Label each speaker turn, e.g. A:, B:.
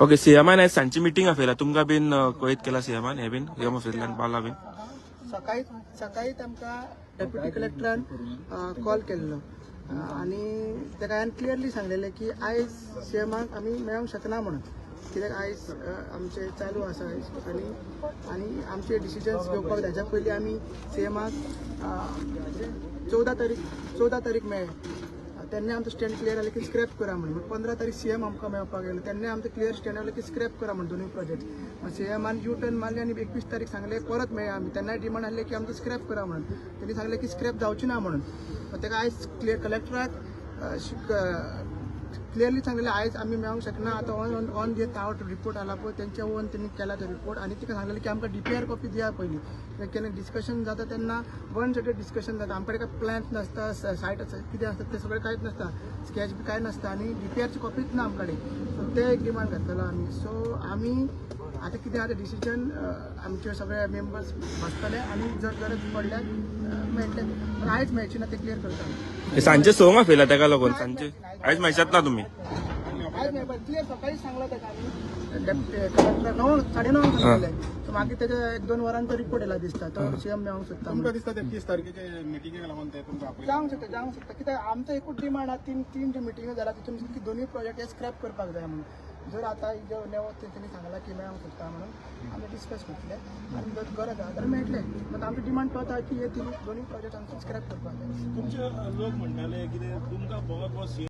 A: okay सीएमान आहे Sanchi meeting आफेला तुमका bin कळीत केला सीएमान हे बीन सीएम ऑफिसल्यान बाला बीन
B: सकाळी सकाळी तांकां डेप्युटी कलेक्टरान कॉल केल्लो आनी ताका हांवें क्लियरली सांगलेलें की आयज सीएमाक आमी मेळोंक शकना म्हणून कित्याक आयज आमचे चालू आसा आनी आमचे डिसिजन्स घेवपाक ताच्या पयलीं आमी सीएमाक 14 तारीख मेळ्ळे तेन्ना आमचो स्टँड क्लियर जालें की स्क्रॅप करा म्हणून 15 तारीख सीएम आमकां मेळपाक गेलो तेन्ना आमचो क्लियर स्टँड जालो की स्क्रॅप करा म्हणून दोनूय प्रोजेक्ट सीएमान यू टर्न मारले आनी 21 तारीख सांगले परत मेळ्या आमी तेन्नाय डिमांड आसले की आमचो स्क्रॅप करा म्हणून तेणी सांगले की स्क्रॅप जावची ना म्हणून ताका आयज क्लियर कलेक्टराक क्लियरली सांगलेलें आयज आमी मेळोंक शकना आतां ऑन जे आउट रिपोर्ट आला पळय तेंच्या ओन तेणी केला तो रिपोर्ट आनी तिका सांगलेलें की आमकां डीपीआर कॉपी दिया पयलीं केन्ना डिस्कशन जाता तेन्ना वन सायडेड डिस्कशन जाता आमचे कडेन प्लॅन्स नासता सायट कितें आसता तें सगळें कांयच नासता स्केच बी कांय नासता आनी डीपीआरची कॉपीच ना आमचे कडेन सो ते एक डिमांड घातलेलो आमी सो आमी आतां कितें आतां डिसिजन आमचे सगळे मेंबर्स बसतले आनी जर गरज पडल्यार मेळटले पूण आयज मेळची ना ते क्लियर करता
A: सांचे सोंग आफेला ताका लागून सांचे आयज मेळशात ना तुमी
B: आयज मेळपा क्लियर सकाळीच सांगला ताका आमी कलेक्टर 9:30 सांगलेले सो मागीर तेच्या 1-2 वरांचो रिपोर्ट येयला दिसता तो सीएम मेळोंक सोदता
C: तुमकां दिसता ते 30 तारखेचे मिटिंगेक लागून ते तुमकां
B: जावंक शकता कित्याक आमचो एकूच डिमांड आहा तीन जे मिटिंग जाला तितून की दोनूय प्रोजेक्ट हे स्क्रॅप करपाक जाय म्हणून जर आतां जो नेवो तेणी सांगला की मेळोंक शकता म्हणून आमी डिस्कस करतले आनी जर गरज आहा जाल्यार मेळटले बट आमची डिमांड तो आहा की हे दोनूय प्रोजेक्ट आमचे स्क्रॅप करपाक जाय
C: तुमचे लोक म्हणटाले कितें तुमकां